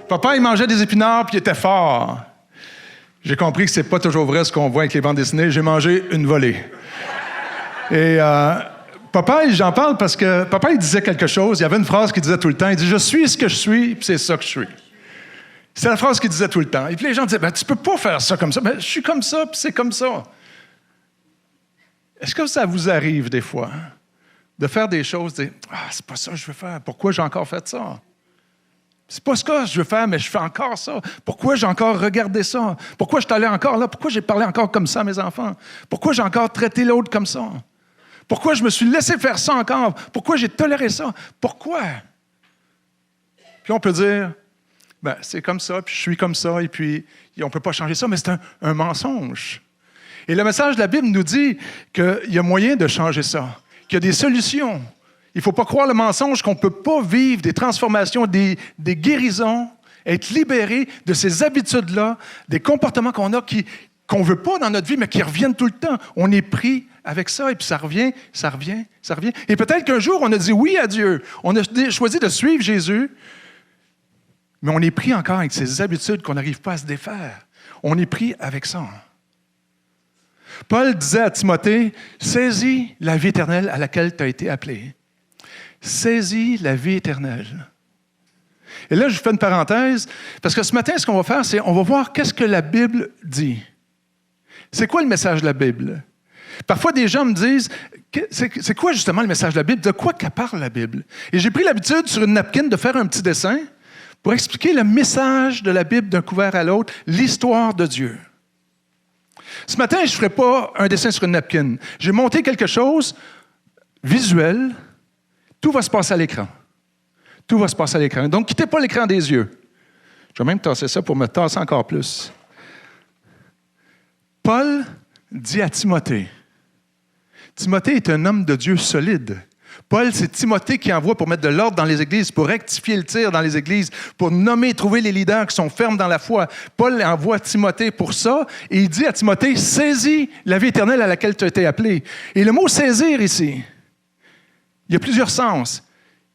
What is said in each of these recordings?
Papa, il mangeait des épinards, puis il était fort. J'ai compris que c'est pas toujours vrai ce qu'on voit avec les bandes dessinées. J'ai mangé une volée. Et papa, j'en parle parce que papa, il disait quelque chose. Il y avait une phrase qu'il disait tout le temps. Il dit « Je suis ce que je suis, puis c'est ça que je suis. » C'est la phrase qu'il disait tout le temps. Et puis les gens disaient « Tu peux pas faire ça comme ça. » Je suis comme ça, puis c'est comme ça. Est-ce que ça vous arrive des fois de faire des choses, de dire « Ah, c'est pas ça que je veux faire. Pourquoi j'ai encore fait ça? » C'est pas ce que je veux faire, mais je fais encore ça. Pourquoi j'ai encore regardé ça? Pourquoi je suis allé encore là? Pourquoi j'ai parlé encore comme ça à mes enfants? Pourquoi j'ai encore traité l'autre comme ça? Pourquoi je me suis laissé faire ça encore? Pourquoi j'ai toléré ça? Pourquoi? Puis on peut dire, c'est comme ça, puis je suis comme ça, et puis on ne peut pas changer ça, mais c'est un mensonge. Et le message de la Bible nous dit qu'il y a moyen de changer ça, qu'il y a des solutions. Il ne faut pas croire le mensonge qu'on ne peut pas vivre des transformations, des guérisons, être libéré de ces habitudes-là, des comportements qu'on a qu'on ne veut pas dans notre vie, mais qui reviennent tout le temps. On est pris avec ça, et puis ça revient, ça revient, ça revient. Et peut-être qu'un jour, on a dit oui à Dieu. On a choisi de suivre Jésus, mais on est pris encore avec ces habitudes qu'on n'arrive pas à se défaire. On est pris avec ça. Paul disait à Timothée, « Saisis la vie éternelle à laquelle tu as été appelé. » Saisis la vie éternelle. Et là, je fais une parenthèse, parce que ce matin, ce qu'on va faire, c'est on va voir qu'est-ce que la Bible dit. C'est quoi le message de la Bible? Parfois, des gens me disent, c'est quoi justement le message de la Bible? De quoi qu'elle parle la Bible? Et j'ai pris l'habitude, sur une napkin, de faire un petit dessin pour expliquer le message de la Bible d'un couvert à l'autre, l'histoire de Dieu. Ce matin, je ne ferai pas un dessin sur une napkin. J'ai monté quelque chose visuel. Tout va se passer à l'écran. Tout va se passer à l'écran. Donc, quittez pas l'écran des yeux. Je vais même tasser ça pour me tasser encore plus. Paul dit à Timothée, Timothée est un homme de Dieu solide. Paul, c'est Timothée qui envoie pour mettre de l'ordre dans les églises, pour rectifier le tir dans les églises, pour nommer et trouver les leaders qui sont fermes dans la foi. Paul envoie Timothée pour ça, et il dit à Timothée, saisis la vie éternelle à laquelle tu as été appelé. Et le mot saisir ici, il y a plusieurs sens.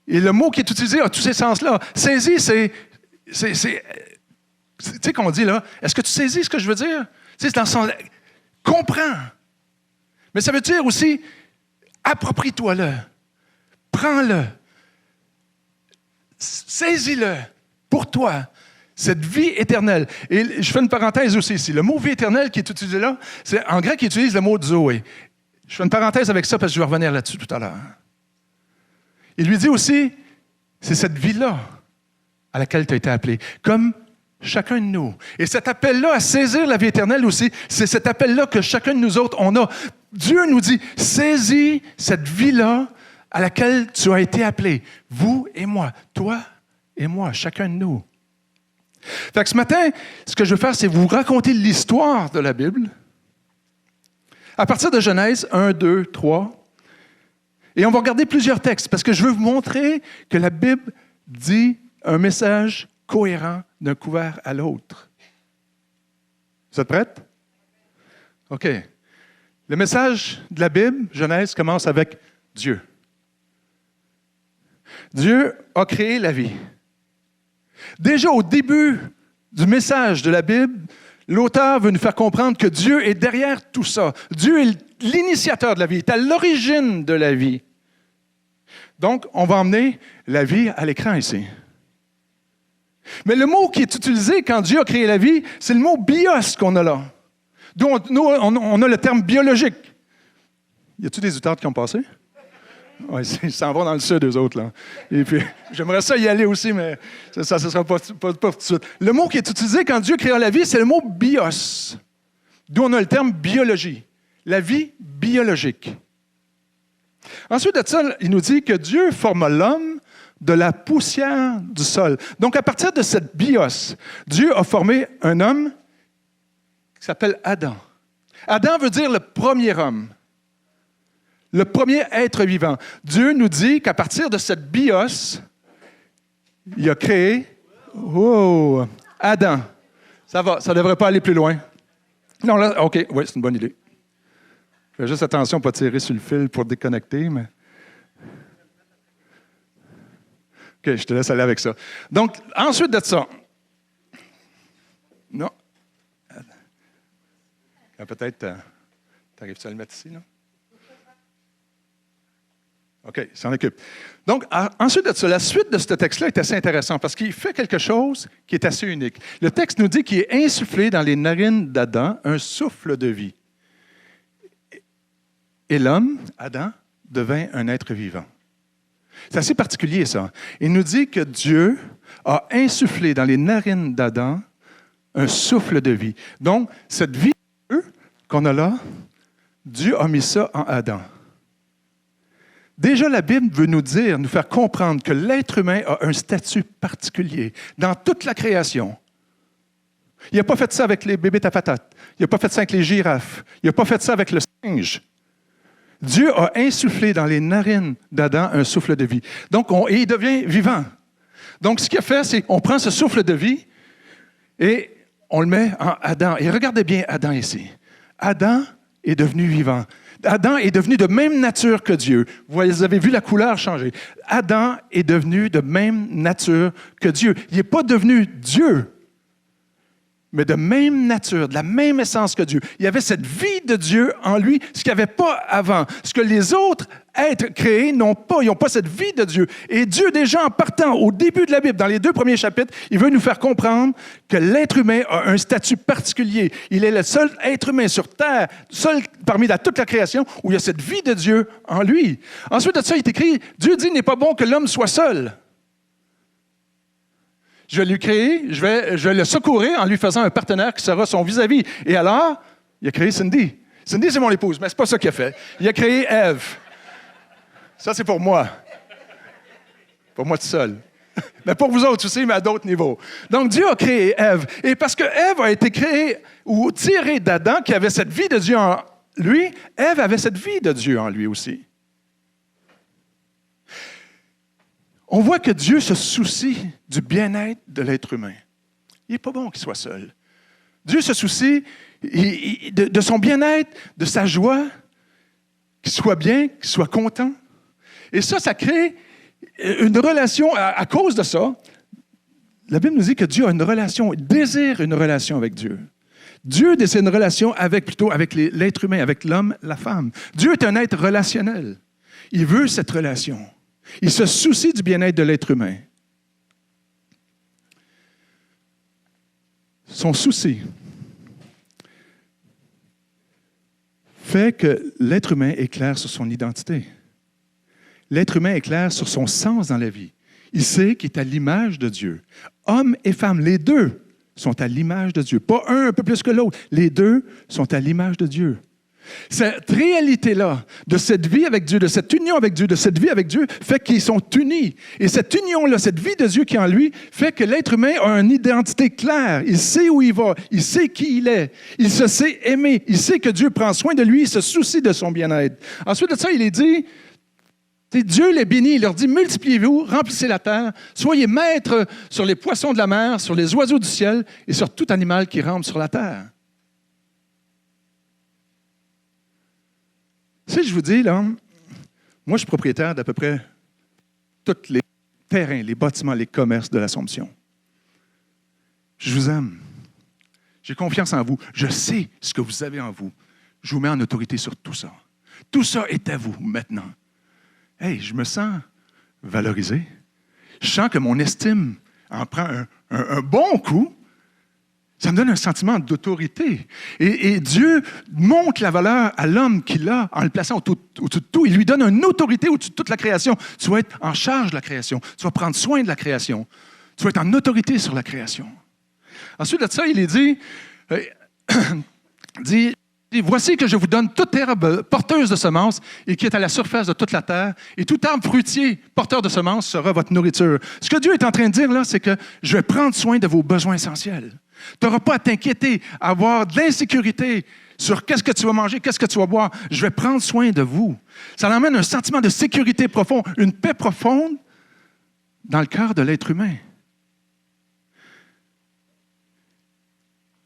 Et le mot qui est utilisé a tous ces sens-là. Saisir, c'est tu sais qu'on dit là, est-ce que tu saisis ce que je veux dire? C'est dans le sens, comprends. Mais ça veut dire aussi, approprie-toi-le. Prends-le. Saisis-le pour toi. Cette vie éternelle. Et je fais une parenthèse aussi ici. Le mot vie éternelle qui est utilisé là, c'est en grec, il utilise le mot Zoé. Je fais une parenthèse avec ça parce que je vais revenir là-dessus tout à l'heure. Il lui dit aussi, c'est cette vie-là à laquelle tu as été appelé, comme chacun de nous. Et cet appel-là à saisir la vie éternelle aussi, c'est cet appel-là que chacun de nous autres, on a. Dieu nous dit, saisis cette vie-là à laquelle tu as été appelé. Vous et moi, toi et moi, chacun de nous. Fait que ce matin, ce que je veux faire, c'est vous raconter l'histoire de la Bible à partir de Genèse 1, 2, 3. Et on va regarder plusieurs textes parce que je veux vous montrer que la Bible dit un message cohérent d'un couvert à l'autre. Vous êtes prêtes? OK. Le message de la Bible, Genèse, commence avec Dieu. Dieu a créé la vie. Déjà au début du message de la Bible, l'auteur veut nous faire comprendre que Dieu est derrière tout ça. Dieu est l'initiateur de la vie, est à l'origine de la vie. Donc, on va emmener la vie à l'écran ici. Mais le mot qui est utilisé quand Dieu a créé la vie, c'est le mot bios qu'on a là. D'où on a le terme biologique. Y a-t-il des auteurs qui ont passé? Oui, ils s'en vont dans le sud, eux autres, là. Et puis, j'aimerais ça y aller aussi, mais ça ne sera pas tout de suite. Le mot qui est utilisé quand Dieu créa la vie, c'est le mot bios. D'où on a le terme biologie. La vie biologique. Ensuite de ça, il nous dit que Dieu forma l'homme de la poussière du sol. Donc, à partir de cette bios, Dieu a formé un homme qui s'appelle Adam. Adam veut dire le premier homme. Le premier être vivant. Dieu nous dit qu'à partir de cette bios, il a créé Adam. Ça va, ça ne devrait pas aller plus loin. Non, là, OK, oui, c'est une bonne idée. Fais juste attention à ne pas tirer sur le fil pour déconnecter, mais... OK, je te laisse aller avec ça. Donc, ensuite de ça, Non. Peut-être, t'arrives-tu à le mettre ici, là? OK, il s'en occupe. Donc, ensuite de ça, la suite de ce texte-là est assez intéressant parce qu'il fait quelque chose qui est assez unique. Le texte nous dit qu'il est insufflé dans les narines d'Adam un souffle de vie. Et l'homme, Adam, devint un être vivant. C'est assez particulier, ça. Il nous dit que Dieu a insufflé dans les narines d'Adam un souffle de vie. Donc, cette vie qu'on a là, Dieu a mis ça en Adam. Déjà, la Bible veut nous dire, nous faire comprendre que l'être humain a un statut particulier dans toute la création. Il n'a pas fait ça avec les bébés à patates. Il n'a pas fait ça avec les girafes. Il n'a pas fait ça avec le singe. Dieu a insufflé dans les narines d'Adam un souffle de vie. Donc, et il devient vivant. Donc, ce qu'il a fait, c'est qu'on prend ce souffle de vie et on le met en Adam. Et regardez bien Adam ici. Adam est devenu vivant. Adam est devenu de même nature que Dieu. Vous avez vu la couleur changer. Adam est devenu de même nature que Dieu. Il n'est pas devenu Dieu, mais de même nature, de la même essence que Dieu. Il y avait cette vie de Dieu en lui, ce qu'il n'y avait pas avant. Ce que les autres êtres créés n'ont pas. Ils n'ont pas cette vie de Dieu. Et Dieu, déjà en partant au début de la Bible, dans les 2 premiers chapitres, il veut nous faire comprendre que l'être humain a un statut particulier. Il est le seul être humain sur Terre, seul parmi toute la création, où il y a cette vie de Dieu en lui. Ensuite de ça, il est écrit, Dieu dit, il n'est pas bon que l'homme soit seul. Je vais lui créer, je vais le secourir en lui faisant un partenaire qui sera son vis-à-vis. Et alors, il a créé Cindy. Cindy, c'est mon épouse, mais ce n'est pas ça qu'il a fait. Il a créé Ève. Ça, c'est pour moi. Pour moi tout seul. Mais pour vous autres aussi, mais à d'autres niveaux. Donc, Dieu a créé Ève. Et parce que Ève a été créée ou tirée d'Adam, qui avait cette vie de Dieu en lui, Ève avait cette vie de Dieu en lui aussi. On voit que Dieu se soucie du bien-être de l'être humain. Il n'est pas bon qu'il soit seul. Dieu se soucie de son bien-être, de sa joie, qu'il soit bien, qu'il soit content. Et ça crée une relation à cause de ça. La Bible nous dit que Dieu a une relation, désire une relation avec Dieu. Dieu désire une relation avec l'être humain, avec l'homme, la femme. Dieu est un être relationnel. Il veut cette relation. Il se soucie du bien-être de l'être humain. Son souci fait que l'être humain est clair sur son identité. L'être humain est clair sur son sens dans la vie. Il sait qu'il est à l'image de Dieu. Hommes et femmes, les deux sont à l'image de Dieu. Pas un peu plus que l'autre. Les deux sont à l'image de Dieu. Cette réalité-là, de cette vie avec Dieu, de cette union avec Dieu, de cette vie avec Dieu, fait qu'ils sont unis. Et cette union-là, cette vie de Dieu qui est en lui, fait que l'être humain a une identité claire. Il sait où il va, il sait qui il est, il se sait aimer, il sait que Dieu prend soin de lui, il se soucie de son bien-être. Ensuite de ça, il est dit, Dieu les bénit, il leur dit, multipliez-vous, remplissez la terre, soyez maîtres sur les poissons de la mer, sur les oiseaux du ciel et sur tout animal qui rampe sur la terre. Si je vous dis, là, moi, je suis propriétaire d'à peu près tous les terrains, les bâtiments, les commerces de l'Assomption. Je vous aime. J'ai confiance en vous. Je sais ce que vous avez en vous. Je vous mets en autorité sur tout ça. Tout ça est à vous maintenant. Hey, je me sens valorisé. Je sens que mon estime en prend un bon coup. Ça me donne un sentiment d'autorité. Et Dieu montre la valeur à l'homme qu'il a en le plaçant au-dessus de tout. Il lui donne une autorité au-dessus de toute la création. Tu vas être en charge de la création. Tu vas prendre soin de la création. Tu vas être en autorité sur la création. Ensuite de ça, il est dit, voici que je vous donne toute herbe porteuse de semences et qui est à la surface de toute la terre, et tout arbre fruitier porteur de semences sera votre nourriture. Ce que Dieu est en train de dire là, c'est que je vais prendre soin de vos besoins essentiels. Tu n'auras pas à t'inquiéter, à avoir de l'insécurité sur qu'est-ce que tu vas manger, qu'est-ce que tu vas boire. Je vais prendre soin de vous. Ça emmène un sentiment de sécurité profond, une paix profonde dans le cœur de l'être humain.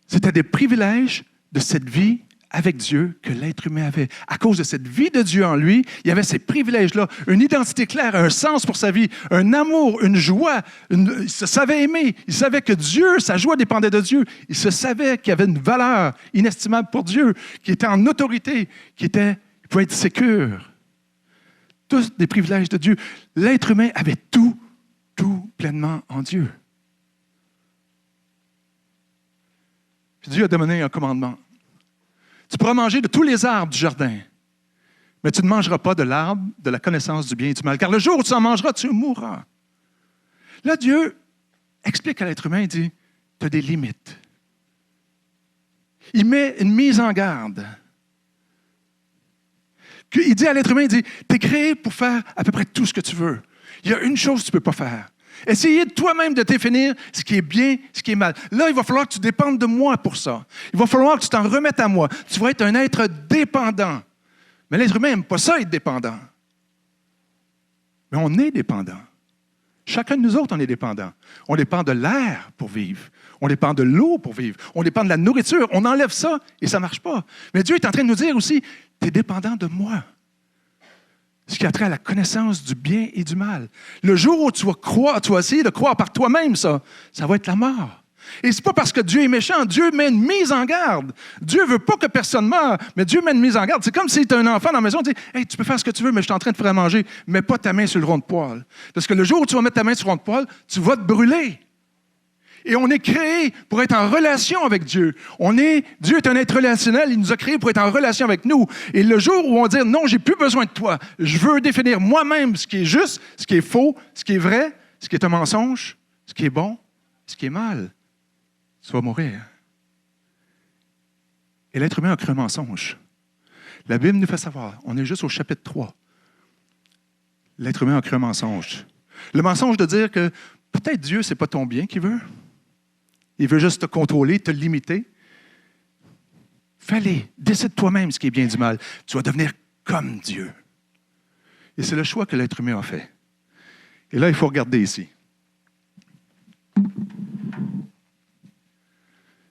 C'était des privilèges de cette vie avec Dieu que l'être humain avait. À cause de cette vie de Dieu en lui, il y avait ces privilèges-là, une identité claire, un sens pour sa vie, un amour, une joie. Il se savait aimer. Il savait que Dieu, sa joie dépendait de Dieu. Il se savait qu'il avait une valeur inestimable pour Dieu, qui était en autorité, il pouvait être sécure. Tous des privilèges de Dieu. L'être humain avait tout pleinement en Dieu. Puis Dieu a donné un commandement. Tu pourras manger de tous les arbres du jardin, mais tu ne mangeras pas de l'arbre de la connaissance du bien et du mal, car le jour où tu en mangeras, tu mourras. Là, Dieu explique à l'être humain, il dit, tu as des limites. Il met une mise en garde. Il dit à l'être humain, il dit, tu es créé pour faire à peu près tout ce que tu veux. Il y a une chose que tu ne peux pas faire. Essayer de toi-même de définir ce qui est bien, ce qui est mal. Là, il va falloir que tu dépendes de moi pour ça. Il va falloir que tu t'en remettes à moi. Tu vas être un être dépendant. Mais l'être humain n'aime pas ça, être dépendant. Mais on est dépendant. Chacun de nous autres, on est dépendant. On dépend de l'air pour vivre. On dépend de l'eau pour vivre. On dépend de la nourriture. On enlève ça et ça ne marche pas. Mais Dieu est en train de nous dire aussi, tu es dépendant de moi. Ce qui a trait à la connaissance du bien et du mal. Le jour où tu vas essayer de croire par toi-même ça va être la mort. Et ce n'est pas parce que Dieu est méchant, Dieu met une mise en garde. Dieu ne veut pas que personne meure, mais Dieu met une mise en garde. C'est comme si tu as un enfant dans la maison, tu dis, hey, tu peux faire ce que tu veux, mais je suis en train de faire à manger. Mets pas ta main sur le rond de poêle. Parce que le jour où tu vas mettre ta main sur le rond de poêle, tu vas te brûler. Et on est créé pour être en relation avec Dieu. Dieu est un être relationnel, il nous a créés pour être en relation avec nous. Et le jour où on dit non, j'ai plus besoin de toi, je veux définir moi-même ce qui est juste, ce qui est faux, ce qui est vrai, ce qui est un mensonge, ce qui est bon, ce qui est mal, tu vas mourir. Et l'être humain a cru un mensonge. La Bible nous fait savoir, on est juste au chapitre 3. L'être humain a cru un mensonge. Le mensonge de dire que peut-être Dieu, ce n'est pas ton bien qu'il veut. Il veut juste te contrôler, te limiter. Fais-le. Décide toi-même ce qui est bien du mal. Tu vas devenir comme Dieu. Et c'est le choix que l'être humain a fait. Et là, il faut regarder ici.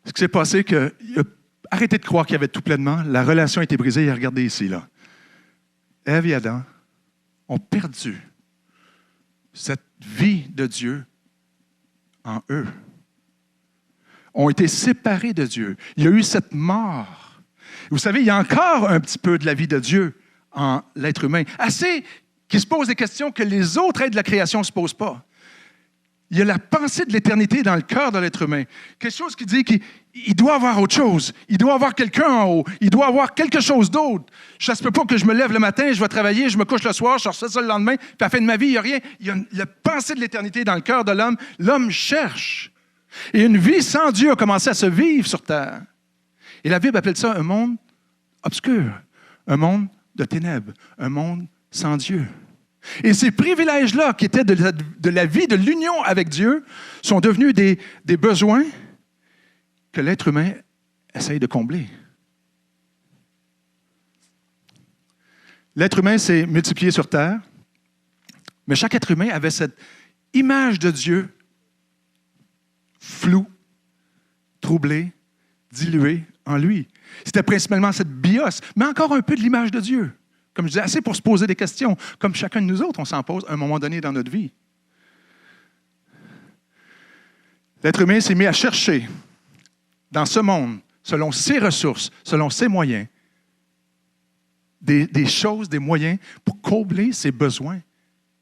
Ce qui s'est passé, c'est qu'il a arrêté de croire qu'il y avait tout pleinement. La relation a été brisée. Et regardez ici, là. Ève et Adam ont perdu cette vie de Dieu en eux. Ont été séparés de Dieu. Il y a eu cette mort. Vous savez, il y a encore un petit peu de la vie de Dieu en l'être humain. Assez qui se pose des questions que les autres êtres de la création ne se posent pas. Il y a la pensée de l'éternité dans le cœur de l'être humain. Quelque chose qui dit qu'il doit avoir autre chose. Il doit avoir quelqu'un en haut. Il doit avoir quelque chose d'autre. Ça ne se peut pas que je me lève le matin, je vais travailler, je me couche le soir, je refais ça le lendemain, puis à la fin de ma vie, il n'y a rien. Il y a la pensée de l'éternité dans le cœur de l'homme. L'homme cherche. Et une vie sans Dieu a commencé à se vivre sur terre. Et la Bible appelle ça un monde obscur, un monde de ténèbres, un monde sans Dieu. Et ces privilèges-là, qui étaient de la vie, de l'union avec Dieu, sont devenus des besoins que l'être humain essaye de combler. L'être humain s'est multiplié sur terre, mais chaque être humain avait cette image de Dieu floue, troublée, diluée en lui. C'était principalement cette bios, mais encore un peu de l'image de Dieu. Comme je disais, assez pour se poser des questions. Comme chacun de nous autres, on s'en pose à un moment donné dans notre vie. L'être humain s'est mis à chercher dans ce monde, selon ses ressources, selon ses moyens, des choses, des moyens pour combler ses besoins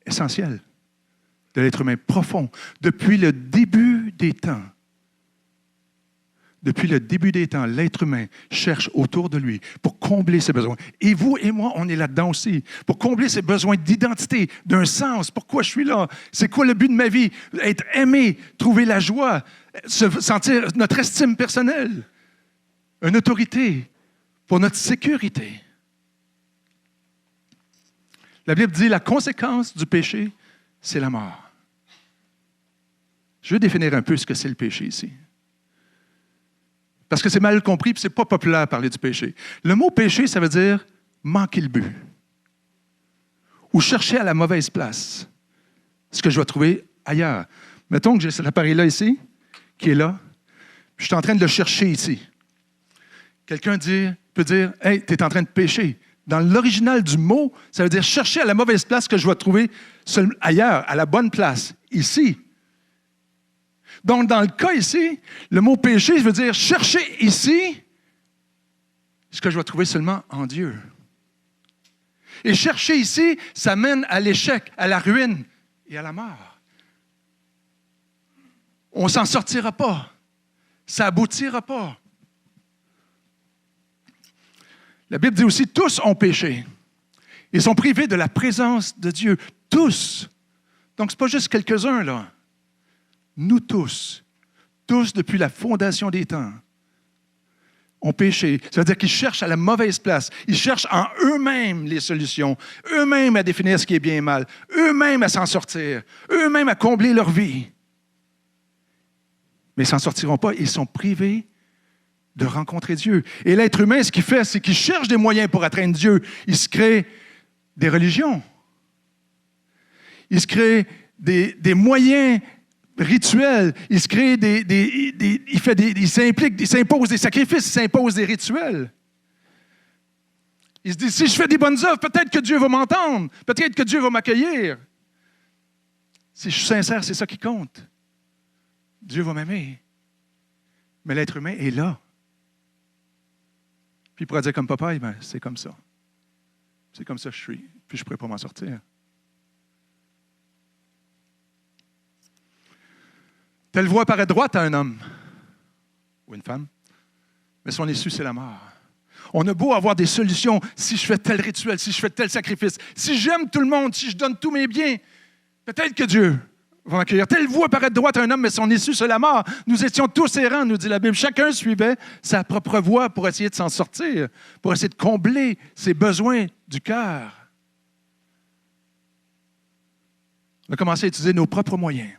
essentiels de l'être humain profond. Depuis le début des temps, l'être humain cherche autour de lui pour combler ses besoins. Et vous et moi, on est là-dedans aussi. Pour combler ses besoins d'identité, d'un sens. Pourquoi je suis là? C'est quoi le but de ma vie? Être aimé, trouver la joie, sentir notre estime personnelle, une autorité pour notre sécurité. La Bible dit la conséquence du péché, c'est la mort. Je veux définir un peu ce que c'est le péché ici. Parce que c'est mal compris et ce n'est pas populaire de parler du péché. Le mot péché, ça veut dire manquer le but. Ou chercher à la mauvaise place. Ce que je vais trouver ailleurs. Mettons que j'ai cet appareil-là ici, qui est là. Je suis en train de le chercher ici. Quelqu'un peut dire, « Hey, tu es en train de pécher. » Dans l'original du mot, ça veut dire chercher à la mauvaise place que je vais trouver ailleurs, à la bonne place, ici. Donc, dans le cas ici, le mot péché veut dire chercher ici ce que je vais trouver seulement en Dieu. Et chercher ici, ça mène à l'échec, à la ruine et à la mort. On ne s'en sortira pas. Ça n'aboutira pas. La Bible dit aussi, tous ont péché. Ils sont privés de la présence de Dieu. Tous. Donc, ce n'est pas juste quelques-uns, là. Nous tous depuis la fondation des temps, ont péché. Ça veut dire qu'ils cherchent à la mauvaise place. Ils cherchent en eux-mêmes les solutions, eux-mêmes à définir ce qui est bien et mal, eux-mêmes à s'en sortir, eux-mêmes à combler leur vie. Mais ils ne s'en sortiront pas. Ils sont privés de rencontrer Dieu. Et l'être humain, ce qu'il fait, c'est qu'il cherche des moyens pour atteindre Dieu. Il se crée des religions. Il se crée des moyens rituels. Il se crée il s'implique, il s'impose des sacrifices, il s'impose des rituels. Il se dit, si je fais des bonnes œuvres, peut-être que Dieu va m'entendre, peut-être que Dieu va m'accueillir. Si je suis sincère, c'est ça qui compte. Dieu va m'aimer. Mais l'être humain est là. Puis il pourra dire comme papa, ben, c'est comme ça. C'est comme ça que je suis. Puis je ne pourrais pas m'en sortir. Telle voie paraît droite à un homme ou une femme, mais son issue, c'est la mort. On a beau avoir des solutions, si je fais tel rituel, si je fais tel sacrifice, si j'aime tout le monde, si je donne tous mes biens, peut-être que Dieu va m'accueillir. Telle voie paraît droite à un homme, mais son issue, c'est la mort. Nous étions tous errants, nous dit la Bible. Chacun suivait sa propre voie pour essayer de s'en sortir, pour essayer de combler ses besoins du cœur. On a commencé à utiliser nos propres moyens.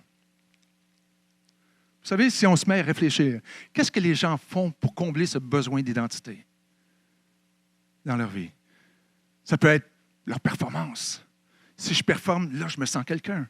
Vous savez, si on se met à réfléchir, qu'est-ce que les gens font pour combler ce besoin d'identité dans leur vie? Ça peut être leur performance. Si je performe, là, je me sens quelqu'un.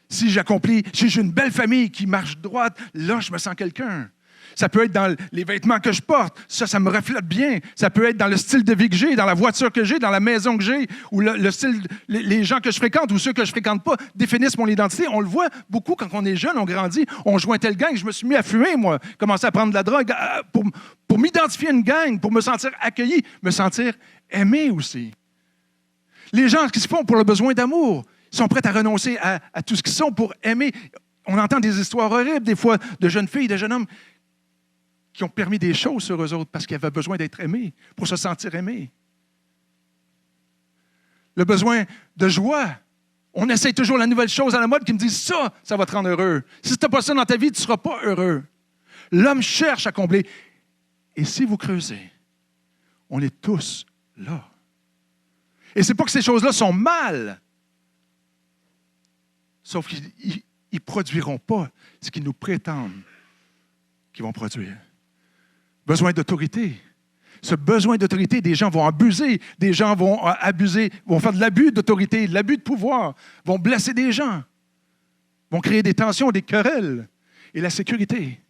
Si j'accomplis, si j'ai une belle famille qui marche droite, là, je me sens quelqu'un. Ça peut être dans les vêtements que je porte. Ça me reflète bien. Ça peut être dans le style de vie que j'ai, dans la voiture que j'ai, dans la maison que j'ai, ou le style, les gens que je fréquente ou ceux que je ne fréquente pas définissent mon identité. On le voit beaucoup quand on est jeune, on grandit. On joint telle gang. Je me suis mis à fumer, moi. Commencer à prendre de la drogue pour m'identifier à une gang, pour me sentir accueilli, me sentir aimé aussi. Les gens qui se font pour le besoin d'amour, ils sont prêts à renoncer à tout ce qu'ils sont pour aimer. On entend des histoires horribles, des fois, de jeunes filles, de jeunes hommes qui ont permis des choses sur eux autres parce qu'ils avaient besoin d'être aimés, pour se sentir aimés. Le besoin de joie. On essaie toujours la nouvelle chose à la mode qui me dit ça va te rendre heureux. Si tu n'as pas ça dans ta vie, tu ne seras pas heureux. L'homme cherche à combler. Et si vous creusez, on est tous là. Et ce n'est pas que ces choses-là sont mal, sauf qu'ils ne produiront pas ce qu'ils nous prétendent qu'ils vont produire. Besoin d'autorité. Ce besoin d'autorité, des gens vont abuser, des gens vont abuser, vont faire de l'abus d'autorité, de l'abus de pouvoir, vont blesser des gens, vont créer des tensions, des querelles. Et la sécurité.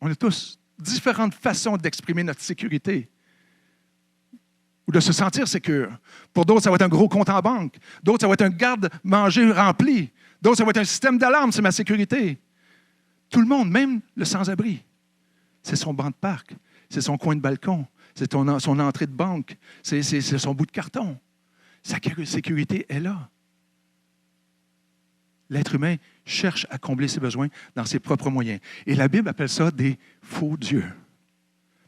On a tous différentes façons d'exprimer notre sécurité ou de se sentir sécure. Pour d'autres, ça va être un gros compte en banque. D'autres, ça va être un garde-manger rempli. D'autres, ça va être un système d'alarme, c'est ma sécurité. Tout le monde, même le sans-abri. C'est son banc de parc, c'est son coin de balcon, c'est son entrée de banque, c'est son bout de carton. Sa sécurité est là. L'être humain cherche à combler ses besoins dans ses propres moyens. Et la Bible appelle ça des faux dieux.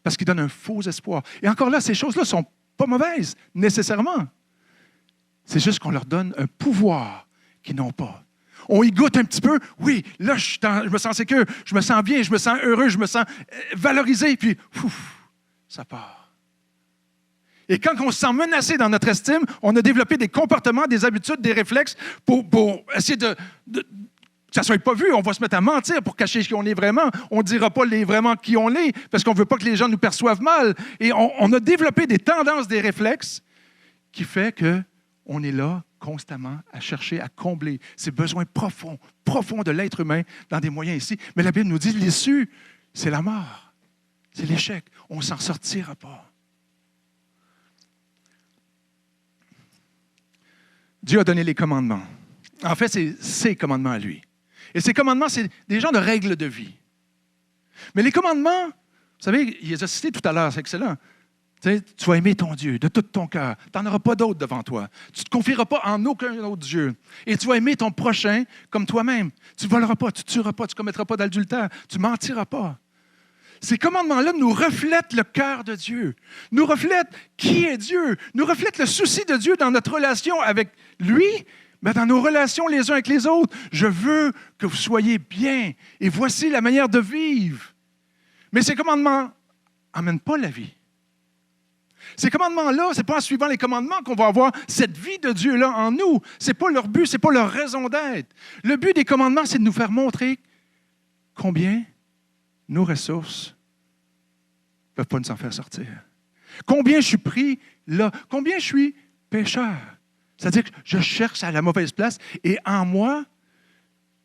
Parce qu'ils donnent un faux espoir. Et encore là, ces choses-là ne sont pas mauvaises, nécessairement. C'est juste qu'on leur donne un pouvoir qu'ils n'ont pas. On y goûte un petit peu. Oui, là, je me sens sécure, je me sens bien, je me sens heureux, je me sens valorisé, puis ça part. Et quand on se sent menacé dans notre estime, on a développé des comportements, des habitudes, des réflexes pour essayer que ça ne soit pas vu. On va se mettre à mentir pour cacher qui on est vraiment. On ne dira pas vraiment qui on est parce qu'on ne veut pas que les gens nous perçoivent mal. Et on a développé des tendances, des réflexes qui fait qu'on est là constamment à chercher à combler ces besoins profonds de l'être humain dans des moyens ici. Mais la Bible nous dit l'issue, c'est la mort. C'est l'échec. On ne s'en sortira pas. Dieu a donné les commandements. En fait, c'est ses commandements à lui. Et ces commandements, c'est des genres de règles de vie. Mais les commandements, vous savez, il les a cités tout à l'heure, c'est excellent. Tu vas aimer ton Dieu de tout ton cœur. Tu n'en auras pas d'autre devant toi. Tu ne te confieras pas en aucun autre Dieu. Et tu vas aimer ton prochain comme toi-même. Tu ne voleras pas, tu ne tueras pas, tu ne commettras pas d'adultère, tu ne mentiras pas. Ces commandements-là nous reflètent le cœur de Dieu, nous reflètent qui est Dieu, nous reflètent le souci de Dieu dans notre relation avec lui, mais dans nos relations les uns avec les autres. Je veux que vous soyez bien et voici la manière de vivre. Mais ces commandements n'amènent pas la vie. Ces commandements-là, ce n'est pas en suivant les commandements qu'on va avoir cette vie de Dieu-là en nous. Ce n'est pas leur but, ce n'est pas leur raison d'être. Le but des commandements, c'est de nous faire montrer combien nos ressources ne peuvent pas nous en faire sortir. Combien je suis pris là, combien je suis pécheur. C'est-à-dire que je cherche à la mauvaise place et en moi,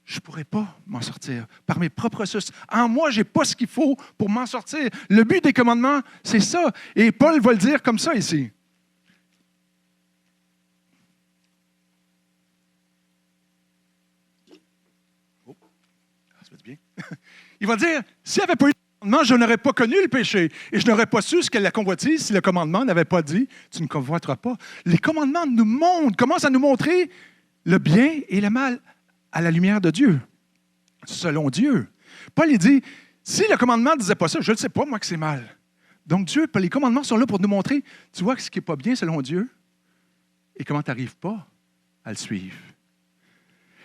je ne pourrais pas m'en sortir par mes propres ressources. En moi, je n'ai pas ce qu'il faut pour m'en sortir. Le but des commandements, c'est ça. Et Paul va le dire comme ça ici. Oh, ça fait du bien. Il va dire, s'il n'y avait pas eu de commandement, je n'aurais pas connu le péché. Et je n'aurais pas su ce qu'est la convoitise si le commandement n'avait pas dit, tu ne convoiteras pas. Les commandements nous montrent, commencent à nous montrer le bien et le mal à la lumière de Dieu, selon Dieu. Paul, il dit, si le commandement ne disait pas ça, je ne sais pas, moi, que c'est mal. Donc, Dieu, les commandements sont là pour nous montrer, tu vois, ce qui n'est pas bien selon Dieu et comment tu n'arrives pas à le suivre.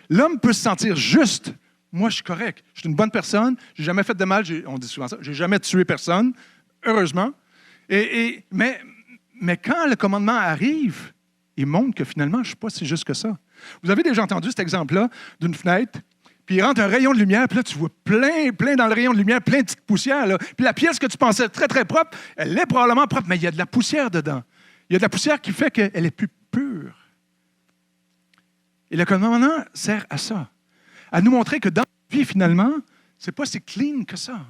L'homme peut se sentir juste. Moi, je suis correct. Je suis une bonne personne. Je n'ai jamais fait de mal. On dit souvent ça. Je n'ai jamais tué personne, heureusement. Mais quand le commandement arrive, il montre que finalement, je ne suis pas si juste que ça. Vous avez déjà entendu cet exemple-là d'une fenêtre, puis il rentre un rayon de lumière, puis là, tu vois plein dans le rayon de lumière, plein de petites poussières. Là. Puis la pièce que tu pensais très, très propre, elle est probablement propre, mais il y a de la poussière dedans. Il y a de la poussière qui fait qu'elle est plus pure. Et le commandement sert à ça, à nous montrer que dans la vie, finalement, ce n'est pas si clean que ça.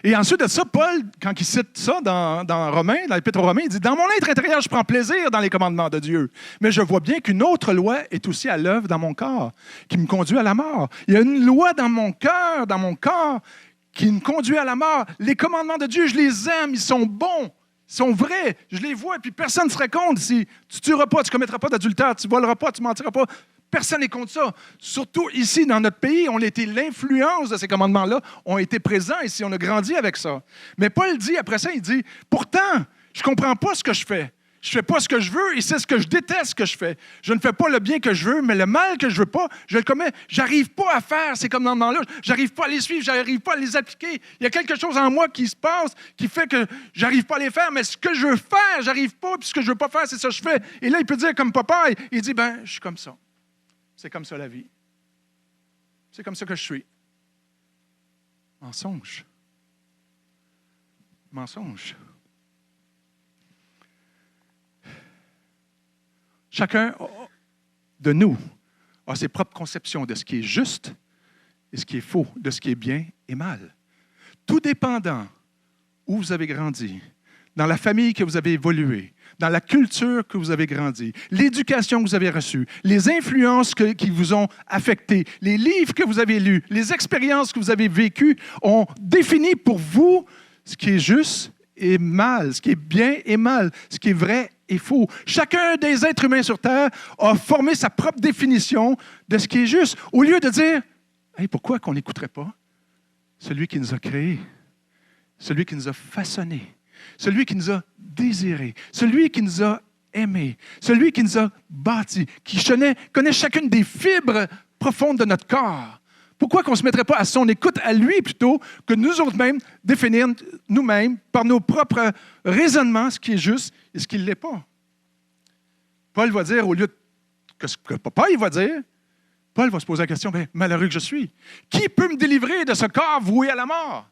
Et ensuite de ça, Paul, quand il cite ça dans Romains, dans l'Épître aux Romains, il dit « Dans mon être intérieur, je prends plaisir dans les commandements de Dieu, mais je vois bien qu'une autre loi est aussi à l'œuvre dans mon corps, qui me conduit à la mort. Il y a une loi dans mon corps, qui me conduit à la mort. Les commandements de Dieu, je les aime, ils sont bons, ils sont vrais, je les vois, puis personne ne serait contre si tu ne tueras pas, tu ne commettras pas d'adultère, tu ne voleras pas, tu ne mentiras pas. » Personne n'est contre ça. Surtout ici, dans notre pays, on a été l'influence de ces commandements-là, ont été présents ici, on a grandi avec ça. Mais Paul dit, après ça, il dit, pourtant, je ne comprends pas ce que je fais. Je ne fais pas ce que je veux et c'est ce que je déteste que je fais. Je ne fais pas le bien que je veux, mais le mal que je ne veux pas, je le commets. Je n'arrive pas à faire ces commandements-là. Je n'arrive pas à les suivre, je n'arrive pas à les appliquer. Il y a quelque chose en moi qui se passe, qui fait que je n'arrive pas à les faire, mais ce que je veux faire, je n'arrive pas, puis ce que je ne veux pas faire, c'est ça que je fais. Et là, il peut dire comme papa, il dit, je suis comme ça. C'est comme ça la vie. C'est comme ça que je suis. Mensonge. Mensonge. Chacun de nous a ses propres conceptions de ce qui est juste et ce qui est faux, de ce qui est bien et mal. Tout dépendant où vous avez grandi, dans la famille que vous avez évolué, dans la culture que vous avez grandi, l'éducation que vous avez reçue, les influences qui vous ont affecté, les livres que vous avez lus, les expériences que vous avez vécues ont défini pour vous ce qui est juste et mal, ce qui est bien et mal, ce qui est vrai et faux. Chacun des êtres humains sur Terre a formé sa propre définition de ce qui est juste, au lieu de dire « Hey, pourquoi qu'on n'écouterait pas celui qui nous a créés, celui qui nous a façonnés, celui qui nous a désirés, celui qui nous a aimés, celui qui nous a bâtis, qui connaît chacune des fibres profondes de notre corps. Pourquoi qu'on ne se mettrait pas à son écoute à lui plutôt que nous autres-mêmes définir nous-mêmes par nos propres raisonnements ce qui est juste et ce qui ne l'est pas? Paul va dire, au lieu que ce que papa il va dire, Paul va se poser la question, malheureux que je suis, qui peut me délivrer de ce corps voué à la mort?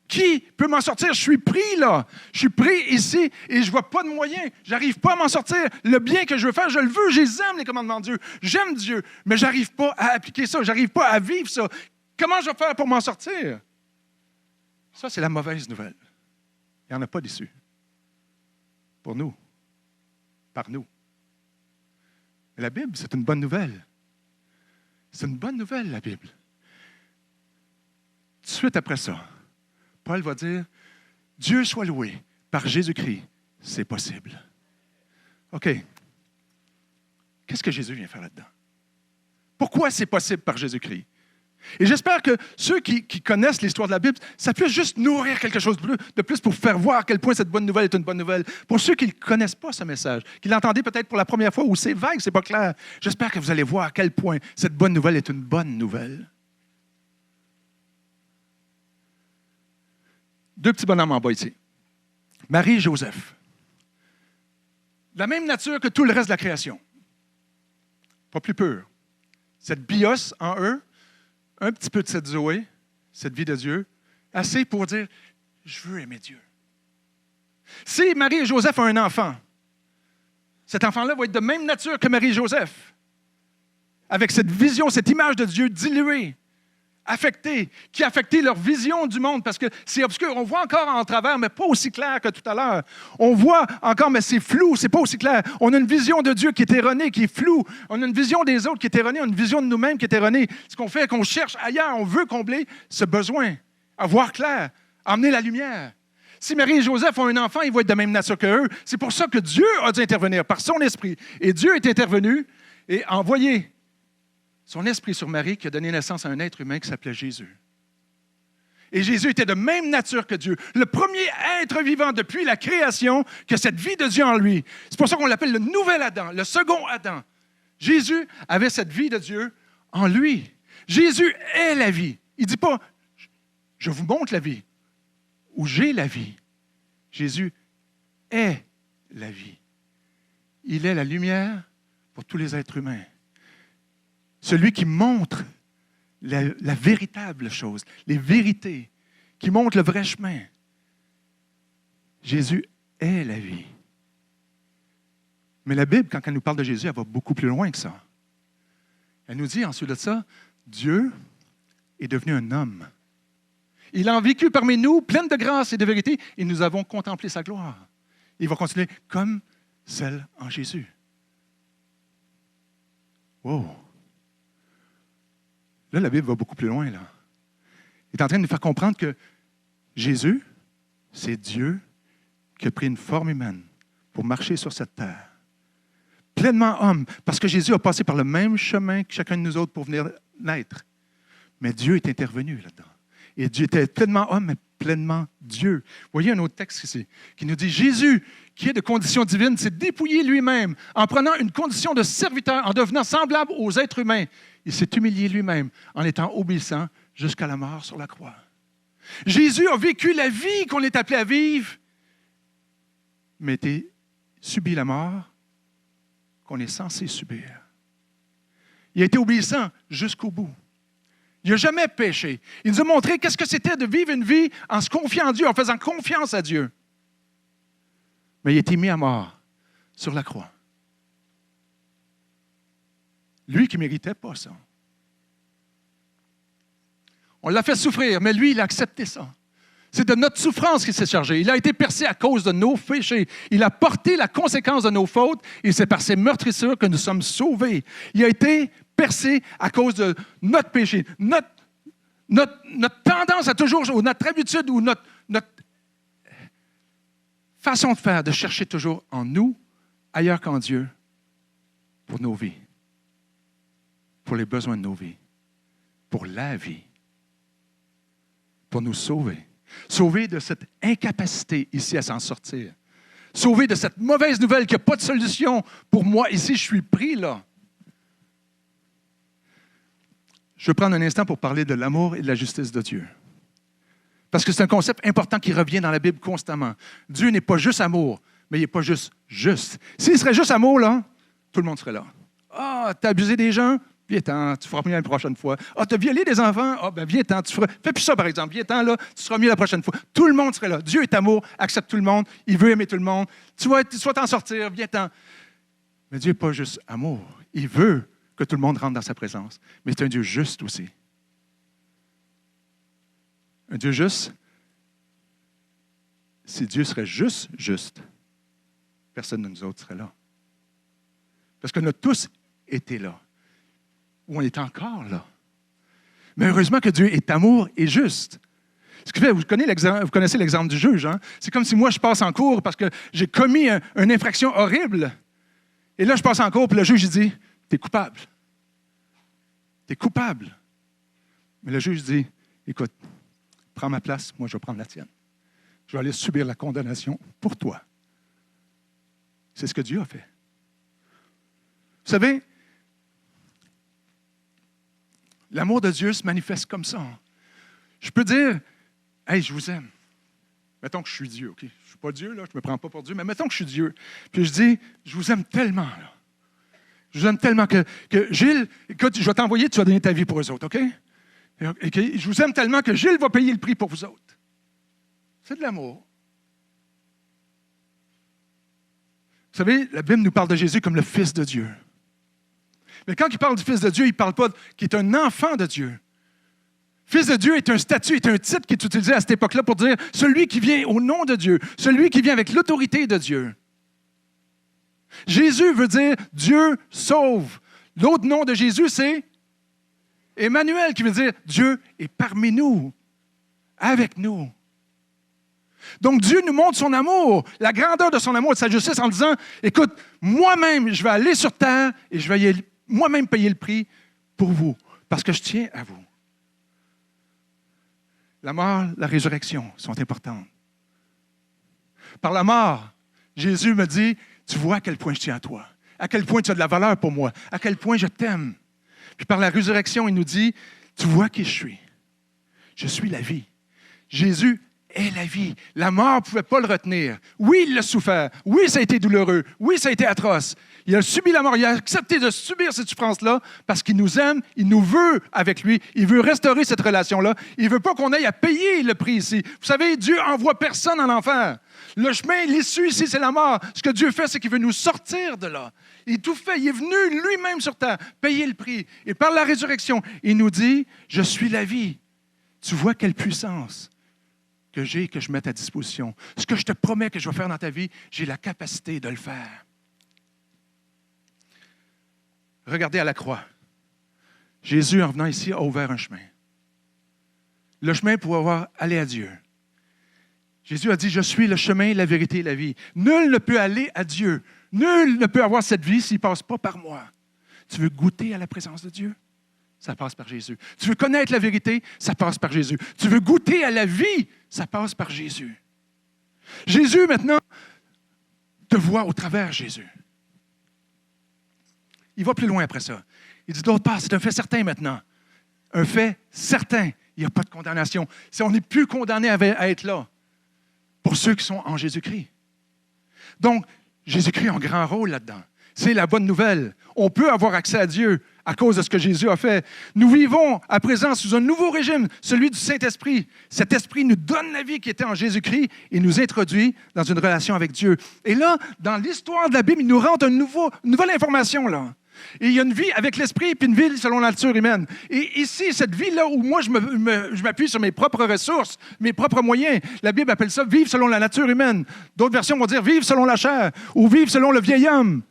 Qui peut m'en sortir? Je suis pris là. Je suis pris ici et je ne vois pas de moyen. Je n'arrive pas à m'en sortir. Le bien que je veux faire, je le veux. Je les aime, les commandements de Dieu. J'aime Dieu, mais je n'arrive pas à appliquer ça. Je n'arrive pas à vivre ça. Comment je vais faire pour m'en sortir? Ça, c'est la mauvaise nouvelle. Il n'y en a pas d'issue. Pour nous. Par nous. Mais la Bible, c'est une bonne nouvelle. C'est une bonne nouvelle, la Bible. Tout de suite après ça, Paul va dire, Dieu soit loué par Jésus-Christ, c'est possible. OK. Qu'est-ce que Jésus vient faire là-dedans? Pourquoi c'est possible par Jésus-Christ? Et j'espère que ceux qui connaissent l'histoire de la Bible, ça puisse juste nourrir quelque chose de plus pour faire voir à quel point cette bonne nouvelle est une bonne nouvelle. Pour ceux qui ne connaissent pas ce message, qui l'entendaient peut-être pour la première fois ou c'est vague, c'est pas clair, j'espère que vous allez voir à quel point cette bonne nouvelle est une bonne nouvelle. Deux petits bonhommes en bas ici. Marie et Joseph. De la même nature que tout le reste de la création. Pas plus pur. Cette bios en eux, un petit peu de cette Zoé, cette vie de Dieu, assez pour dire « Je veux aimer Dieu ». Si Marie et Joseph ont un enfant, cet enfant-là va être de même nature que Marie et Joseph, avec cette vision, cette image de Dieu diluée, affectée, qui a affecté leur vision du monde, parce que c'est obscur. On voit encore en travers, mais pas aussi clair que tout à l'heure. On voit encore, mais c'est flou, c'est pas aussi clair. On a une vision de Dieu qui est erronée, qui est floue. On a une vision des autres qui est erronée. On a une vision de nous-mêmes qui est erronée. Ce qu'on fait, qu'on cherche ailleurs, on veut combler ce besoin, à voir clair, amener la lumière. Si Marie et Joseph ont un enfant, ils vont être de même nature qu'eux. C'est pour ça que Dieu a dû intervenir par son esprit. Et Dieu est intervenu et a envoyé son esprit sur Marie qui a donné naissance à un être humain qui s'appelait Jésus. Et Jésus était de même nature que Dieu. Le premier être vivant depuis la création qui a cette vie de Dieu en lui. C'est pour ça qu'on l'appelle le nouvel Adam, le second Adam. Jésus avait cette vie de Dieu en lui. Jésus est la vie. Il ne dit pas « je vous montre la vie » ou « j'ai la vie ». Jésus est la vie. Il est la lumière pour tous les êtres humains. Celui qui montre la véritable chose, les vérités, qui montre le vrai chemin. Jésus est la vie. Mais la Bible, quand elle nous parle de Jésus, elle va beaucoup plus loin que ça. Elle nous dit ensuite de ça, Dieu est devenu un homme. Il a vécu parmi nous, plein de grâce et de vérité, et nous avons contemplé sa gloire. Il va continuer comme celle en Jésus. Wow! Là, la Bible va beaucoup plus loin. Là. Il est en train de nous faire comprendre que Jésus, c'est Dieu qui a pris une forme humaine pour marcher sur cette terre. Pleinement homme, parce que Jésus a passé par le même chemin que chacun de nous autres pour venir naître. Mais Dieu est intervenu là-dedans. Et Dieu était pleinement homme, mais pleinement Dieu. Vous voyez un autre texte ici qui nous dit Jésus, qui est de condition divine, s'est dépouillé lui-même en prenant une condition de serviteur, en devenant semblable aux êtres humains. Il s'est humilié lui-même en étant obéissant jusqu'à la mort sur la croix. Jésus a vécu la vie qu'on est appelé à vivre, mais a subi la mort qu'on est censé subir. Il a été obéissant jusqu'au bout. Il n'a jamais péché. Il nous a montré qu'est-ce que c'était de vivre une vie en se confiant en Dieu, en faisant confiance à Dieu. Mais il a été mis à mort sur la croix. Lui qui ne méritait pas ça. On l'a fait souffrir, mais lui, il a accepté ça. C'est de notre souffrance qu'il s'est chargé. Il a été percé à cause de nos péchés. Il a porté la conséquence de nos fautes et c'est par ses meurtrissures que nous sommes sauvés. Il a été percé à cause de notre péché. Notre tendance à toujours, ou notre habitude, ou notre façon de faire, de chercher toujours en nous, ailleurs qu'en Dieu, pour nos vies, pour les besoins de nos vies, pour la vie, pour nous sauver. Sauver de cette incapacité ici à s'en sortir. Sauver de cette mauvaise nouvelle qu'il n'y a pas de solution pour moi. Ici, je suis pris là. Je vais prendre un instant pour parler de l'amour et de la justice de Dieu. Parce que c'est un concept important qui revient dans la Bible constamment. Dieu n'est pas juste amour, mais il n'est pas juste juste. S'il serait juste amour, là, tout le monde serait là. Ah, t'as abusé des gens? Viens-t'en, tu feras mieux la prochaine fois. Ah, t'as violé des enfants? Ah, ben viens-t'en, tu feras... Fais plus ça, par exemple. Viens-t'en, là, tu seras mieux la prochaine fois. Tout le monde serait là. Dieu est amour, accepte tout le monde, il veut aimer tout le monde. Tu vas t'en sortir, viens-t'en. Mais Dieu n'est pas juste amour. Il veut que tout le monde rentre dans sa présence. Mais c'est un Dieu juste aussi. Un Dieu juste si Dieu serait juste, personne de nous autres serait là. Parce qu'on a tous été là. Ou on est encore là. Mais heureusement que Dieu est amour et juste. Ce qui fait, vous connaissez l'exemple du juge. Hein? C'est comme si moi, je passe en cours parce que j'ai commis une infraction horrible. Et là, je passe en cours, puis le juge, il dit, « T'es coupable. T'es coupable. » Mais le juge dit, « Écoute, prends ma place, moi, je vais prendre la tienne. Je vais aller subir la condamnation pour toi. » C'est ce que Dieu a fait. Vous savez, l'amour de Dieu se manifeste comme ça. Je peux dire, « Hey, je vous aime. » Mettons que je suis Dieu, OK? Je ne suis pas Dieu, là, je ne me prends pas pour Dieu, mais mettons que je suis Dieu. Puis je dis, « Je vous aime tellement, là. Je vous aime tellement que Gilles, écoute, je vais t'envoyer, tu vas donner ta vie pour eux autres, OK? Je vous aime tellement que Gilles va payer le prix pour vous autres. » C'est de l'amour. Vous savez, la Bible nous parle de Jésus comme le Fils de Dieu. Mais quand il parle du Fils de Dieu, il ne parle pas qu'il est un enfant de Dieu. Fils de Dieu est un statut, est un titre qui est utilisé à cette époque-là pour dire celui qui vient au nom de Dieu, celui qui vient avec l'autorité de Dieu. Jésus veut dire Dieu sauve. L'autre nom de Jésus, c'est Emmanuel, qui veut dire Dieu est parmi nous, avec nous. Donc Dieu nous montre son amour, la grandeur de son amour et de sa justice en disant, écoute, moi-même, je vais aller sur terre et je vais moi-même payer le prix pour vous, parce que je tiens à vous. La mort, la résurrection sont importantes. Par la mort, Jésus me dit, tu vois à quel point je tiens à toi, à quel point tu as de la valeur pour moi, à quel point je t'aime. Puis par la résurrection, il nous dit, tu vois qui je suis. Je suis la vie. Jésus est la vie. La mort ne pouvait pas le retenir. Oui, il l'a souffert. Oui, ça a été douloureux. Oui, ça a été atroce. Il a subi la mort. Il a accepté de subir cette souffrance-là parce qu'il nous aime, il nous veut avec lui. Il veut restaurer cette relation-là. Il ne veut pas qu'on aille à payer le prix ici. Vous savez, Dieu n'envoie personne en enfer. Le chemin, l'issue ici, c'est la mort. Ce que Dieu fait, c'est qu'il veut nous sortir de là. Il tout fait. Il est venu lui-même sur terre payer le prix. Et par la résurrection, il nous dit, je suis la vie. Tu vois quelle puissance que j'ai et que je mets à disposition. Ce que je te promets que je vais faire dans ta vie, j'ai la capacité de le faire. Regardez à la croix. Jésus, en venant ici, a ouvert un chemin. Le chemin pour aller à Dieu. Jésus a dit, je suis le chemin, la vérité et la vie. Nul ne peut aller à Dieu. Nul ne peut avoir cette vie s'il ne passe pas par moi. Tu veux goûter à la présence de Dieu? Ça passe par Jésus. Tu veux connaître la vérité? Ça passe par Jésus. Tu veux goûter à la vie? Ça passe par Jésus. Jésus, maintenant, te voit au travers Jésus. Il va plus loin après ça. Il dit d'autre part, c'est un fait certain maintenant. Un fait certain. Il n'y a pas de condamnation. On n'est plus condamné à être là pour ceux qui sont en Jésus-Christ. Donc, Jésus-Christ a un grand rôle là-dedans. C'est la bonne nouvelle. On peut avoir accès à Dieu à cause de ce que Jésus a fait. Nous vivons à présent sous un nouveau régime, celui du Saint-Esprit. Cet esprit nous donne la vie qui était en Jésus-Christ et nous introduit dans une relation avec Dieu. Et là, dans l'histoire de la Bible, il nous rentre une nouvelle information, là. Et il y a une vie avec l'esprit puis une vie selon la nature humaine. Et ici, cette vie-là où moi, je m'appuie sur mes propres ressources, mes propres moyens, la Bible appelle ça « vivre selon la nature humaine ». D'autres versions vont dire « vivre selon la chair » ou « vivre selon le vieil homme ».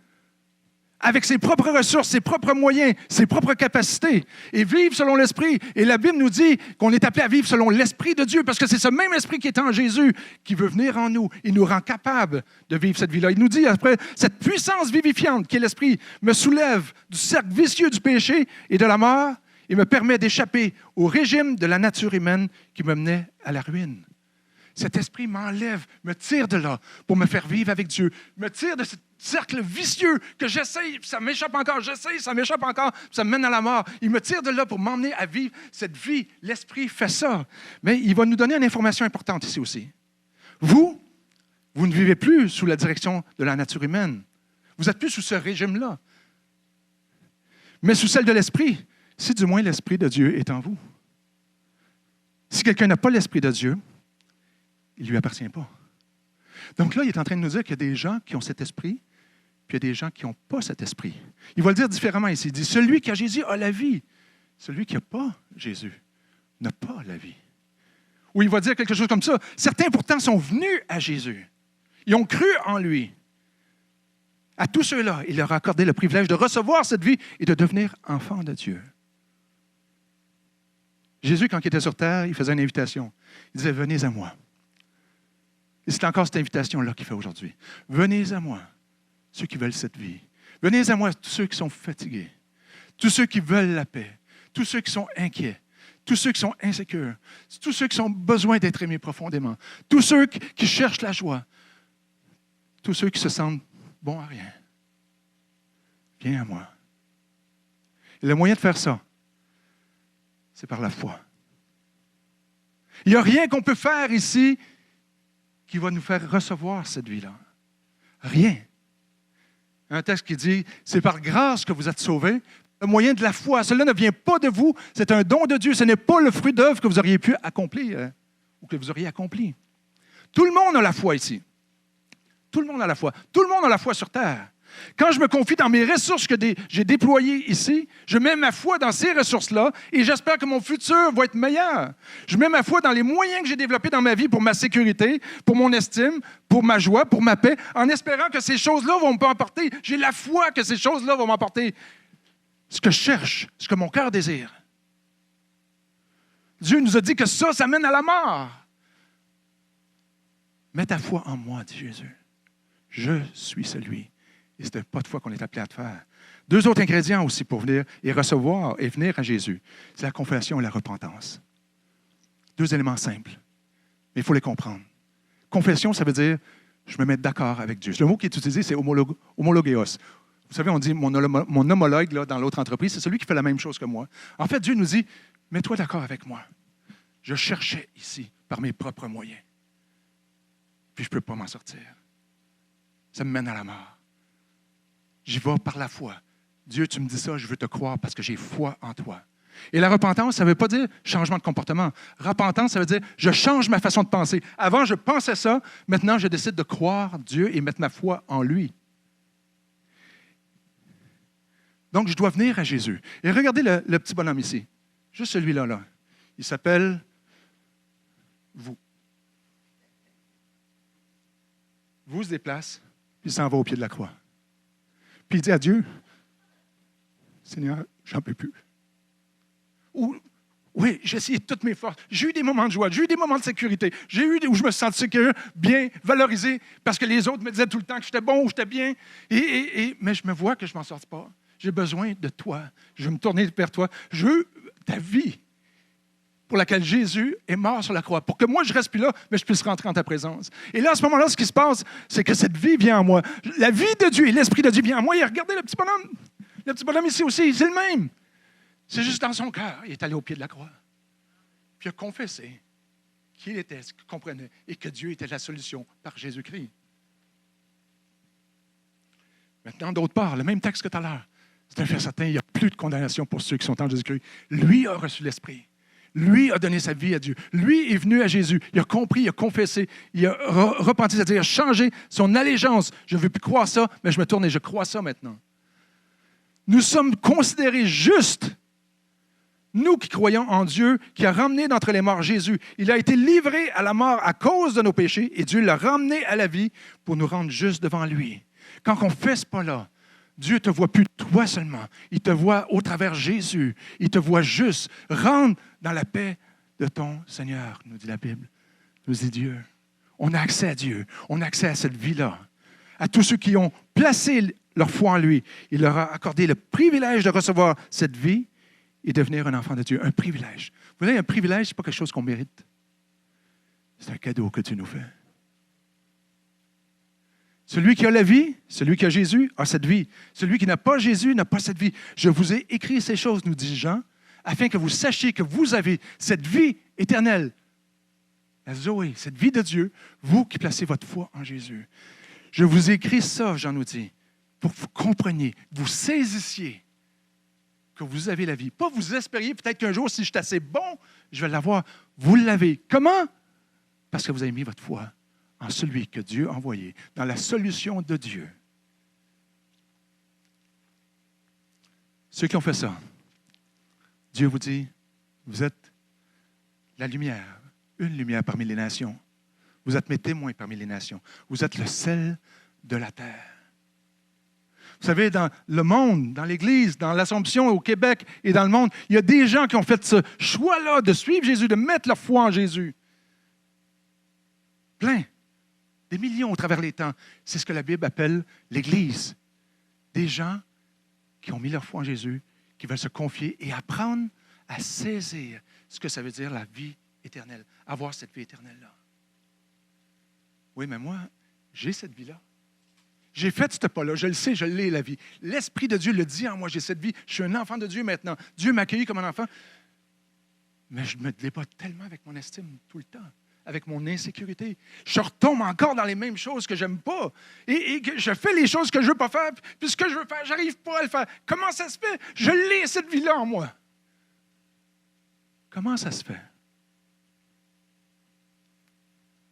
Avec ses propres ressources, ses propres moyens, ses propres capacités, et vivre selon l'Esprit. Et la Bible nous dit qu'on est appelé à vivre selon l'Esprit de Dieu, parce que c'est ce même Esprit qui est en Jésus qui veut venir en nous. Il nous rend capables de vivre cette vie-là. Il nous dit, après, cette puissance vivifiante qui est l'Esprit me soulève du cercle vicieux du péché et de la mort et me permet d'échapper au régime de la nature humaine qui me menait à la ruine. Cet esprit m'enlève, me tire de là pour me faire vivre avec Dieu, me tire de ce cercle vicieux que j'essaye, ça m'échappe encore, j'essaye, ça m'échappe encore, ça me mène à la mort. Il me tire de là pour m'emmener à vivre cette vie. L'esprit fait ça. Mais il va nous donner une information importante ici aussi. Vous ne vivez plus sous la direction de la nature humaine. Vous n'êtes plus sous ce régime-là. Mais sous celle de l'esprit, si du moins l'esprit de Dieu est en vous. Si quelqu'un n'a pas l'esprit de Dieu, il ne lui appartient pas. Donc là, il est en train de nous dire qu'il y a des gens qui ont cet esprit, puis il y a des gens qui n'ont pas cet esprit. Il va le dire différemment ici. Il dit, celui qui a Jésus a la vie. Celui qui n'a pas Jésus n'a pas la vie. où il va dire quelque chose comme ça. Certains pourtant sont venus à Jésus. Ils ont cru en lui. À tous ceux-là, il leur a accordé le privilège de recevoir cette vie et de devenir enfants de Dieu. Jésus, quand il était sur terre, il faisait une invitation. Il disait, venez à moi. Et c'est encore cette invitation-là qu'il fait aujourd'hui. Venez à moi, ceux qui veulent cette vie. Venez à moi, tous ceux qui sont fatigués, tous ceux qui veulent la paix, tous ceux qui sont inquiets, tous ceux qui sont insécures, tous ceux qui ont besoin d'être aimés profondément, tous ceux qui cherchent la joie, tous ceux qui se sentent bons à rien. Viens à moi. Et le moyen de faire ça, c'est par la foi. Il n'y a rien qu'on peut faire ici qui va nous faire recevoir cette vie-là. Rien. Un texte qui dit, c'est par grâce que vous êtes sauvés, le moyen de la foi. Cela ne vient pas de vous, c'est un don de Dieu. Ce n'est pas le fruit d'œuvre que vous auriez pu accomplir ou que vous auriez accompli. Tout le monde a la foi ici. Tout le monde a la foi. Tout le monde a la foi sur terre. Quand je me confie dans mes ressources que j'ai déployées ici, je mets ma foi dans ces ressources-là et j'espère que mon futur va être meilleur. Je mets ma foi dans les moyens que j'ai développés dans ma vie pour ma sécurité, pour mon estime, pour ma joie, pour ma paix, en espérant que ces choses-là vont m'apporter. J'ai la foi que ces choses-là vont m'apporter ce que je cherche, ce que mon cœur désire. Dieu nous a dit que ça mène à la mort. Mets ta foi en moi, dit Jésus. Je suis celui. Et ce n'est pas de foi qu'on est appelé à te faire. 2 autres ingrédients aussi pour venir et recevoir et venir à Jésus. C'est la confession et la repentance. 2 éléments simples, mais il faut les comprendre. Confession, ça veut dire je me mets d'accord avec Dieu. Le mot qui est utilisé, c'est homologeos. Vous savez, on dit mon homologue là, dans l'autre entreprise, c'est celui qui fait la même chose que moi. En fait, Dieu nous dit, mets-toi d'accord avec moi. Je cherchais ici par mes propres moyens. Puis je ne peux pas m'en sortir. Ça me mène à la mort. J'y vais par la foi. Dieu, tu me dis ça, je veux te croire parce que j'ai foi en toi. Et la repentance, ça ne veut pas dire changement de comportement. Repentance, ça veut dire je change ma façon de penser. Avant, je pensais ça. Maintenant, je décide de croire Dieu et mettre ma foi en lui. Donc, je dois venir à Jésus. Et regardez le petit bonhomme ici. Juste celui-là. Là. Il s'appelle vous. Vous se déplace, puis il s'en va au pied de la croix. Puis il dit à Dieu, Seigneur, j'en peux plus. Oui, j'ai essayé de toutes mes forces. J'ai eu des moments de joie, j'ai eu des moments de sécurité. J'ai eu où je me sentais sécure, bien, valorisé, parce que les autres me disaient tout le temps que j'étais bon ou j'étais bien. Mais je me vois que je ne m'en sors pas. J'ai besoin de toi. Je veux me tourner vers toi. Je veux ta vie pour laquelle Jésus est mort sur la croix, pour que moi, je reste plus là, mais je puisse rentrer en ta présence. Et là, à ce moment-là, ce qui se passe, c'est que cette vie vient en moi. La vie de Dieu et l'Esprit de Dieu vient en moi. Et regardez le petit bonhomme. Le petit bonhomme ici aussi, c'est le même. C'est juste dans son cœur. Il est allé au pied de la croix. Puis il a confessé qu'il était ce qu'il comprenait et que Dieu était la solution par Jésus-Christ. Maintenant, d'autre part, le même texte que tout à l'heure. C'est un fait certain, il n'y a plus de condamnation pour ceux qui sont en Jésus-Christ. Lui a reçu l'Esprit. Lui a donné sa vie à Dieu. Lui est venu à Jésus. Il a compris, il a confessé, il a repenti, c'est-à-dire il a changé son allégeance. Je ne veux plus croire ça, mais je me tourne et je crois ça maintenant. Nous sommes considérés justes. Nous qui croyons en Dieu, qui a ramené d'entre les morts Jésus. Il a été livré à la mort à cause de nos péchés et Dieu l'a ramené à la vie pour nous rendre justes devant lui. Quand on fait ce pas-là, Dieu ne te voit plus toi seulement. Il te voit au travers Jésus. Il te voit juste. Rentre dans la paix de ton Seigneur, nous dit la Bible. Nous dit Dieu. On a accès à Dieu. On a accès à cette vie-là. À tous ceux qui ont placé leur foi en lui, il leur a accordé le privilège de recevoir cette vie et devenir un enfant de Dieu. Un privilège. Vous voyez, un privilège, ce n'est pas quelque chose qu'on mérite. C'est un cadeau que Dieu nous fait. Celui qui a la vie, celui qui a Jésus, a cette vie. Celui qui n'a pas Jésus n'a pas cette vie. Je vous ai écrit ces choses, nous dit Jean, afin que vous sachiez que vous avez cette vie éternelle. La Zoé, cette vie de Dieu, vous qui placez votre foi en Jésus. Je vous ai écrit ça, Jean nous dit, pour que vous compreniez, vous saisissiez que vous avez la vie. Pas vous espériez peut-être qu'un jour, si je suis assez bon, je vais l'avoir. Vous l'avez. Comment? Parce que vous avez mis votre foi en celui que Dieu a envoyé, dans la solution de Dieu. Ceux qui ont fait ça, Dieu vous dit, vous êtes la lumière une lumière parmi les nations. Vous êtes mes témoins parmi les nations. Vous êtes le sel de la terre. Vous savez, dans le monde, dans l'Église, dans l'Assomption, au Québec et dans le monde, il y a des gens qui ont fait ce choix-là de suivre Jésus, de mettre leur foi en Jésus. Plein. Des millions au travers les temps. C'est ce que la Bible appelle l'Église. Des gens qui ont mis leur foi en Jésus, qui veulent se confier et apprendre à saisir ce que ça veut dire la vie éternelle, avoir cette vie éternelle-là. Oui, mais moi, j'ai cette vie-là. J'ai fait ce pas-là, je le sais, je l'ai, la vie. L'Esprit de Dieu le dit en moi, j'ai cette vie. Je suis un enfant de Dieu maintenant. Dieu m'a accueilli comme un enfant. Mais je me débatte tellement avec mon estime tout le temps, avec mon insécurité. Je retombe encore dans les mêmes choses que je n'aime pas. Et que je fais les choses que je ne veux pas faire, puis ce que je veux faire, je n'arrive pas à le faire. Comment ça se fait? Je l'ai, cette vie-là, en moi. Comment ça se fait?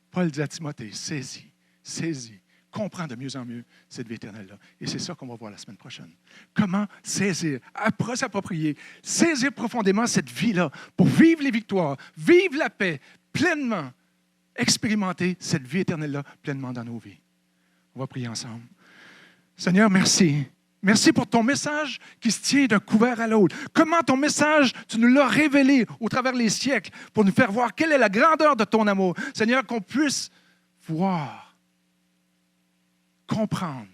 Paul dit à Timothée, saisis, comprends de mieux en mieux cette vie éternelle-là. Et c'est ça qu'on va voir la semaine prochaine. Comment saisir, s'approprier, saisir profondément cette vie-là pour vivre les victoires, vivre la paix pleinement, expérimenter cette vie éternelle-là pleinement dans nos vies. On va prier ensemble. Seigneur, merci. Merci pour ton message qui se tient d'un couvert à l'autre. Comment ton message, tu nous l'as révélé au travers des siècles pour nous faire voir quelle est la grandeur de ton amour. Seigneur, qu'on puisse voir, comprendre,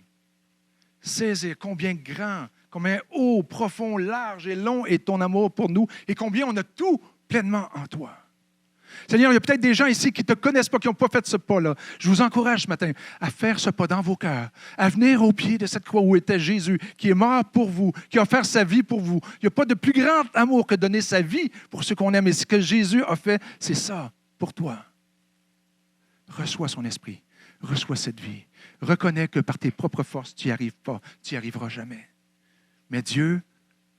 saisir combien grand, combien haut, profond, large et long est ton amour pour nous et combien on a tout pleinement en toi. Seigneur, il y a peut-être des gens ici qui ne te connaissent pas, qui n'ont pas fait ce pas-là. Je vous encourage ce matin à faire ce pas dans vos cœurs, à venir au pied de cette croix où était Jésus, qui est mort pour vous, qui a offert sa vie pour vous. Il n'y a pas de plus grand amour que donner sa vie pour ceux qu'on aime. Et ce que Jésus a fait, c'est ça, pour toi. Reçois son esprit, reçois cette vie. Reconnais que par tes propres forces, tu n'y arrives pas, tu n'y arriveras jamais. Mais Dieu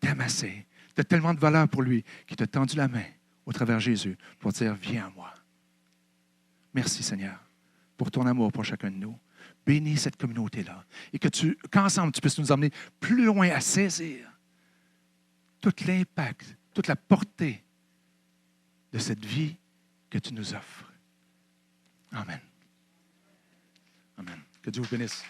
t'aime assez. Tu as tellement de valeur pour lui qu'il t'a tendu la main au travers de Jésus, pour dire, viens à moi. Merci Seigneur, pour ton amour pour chacun de nous. Bénis cette communauté-là et qu'ensemble, tu puisses nous emmener plus loin à saisir tout l'impact, toute la portée de cette vie que tu nous offres. Amen. Amen. Que Dieu vous bénisse.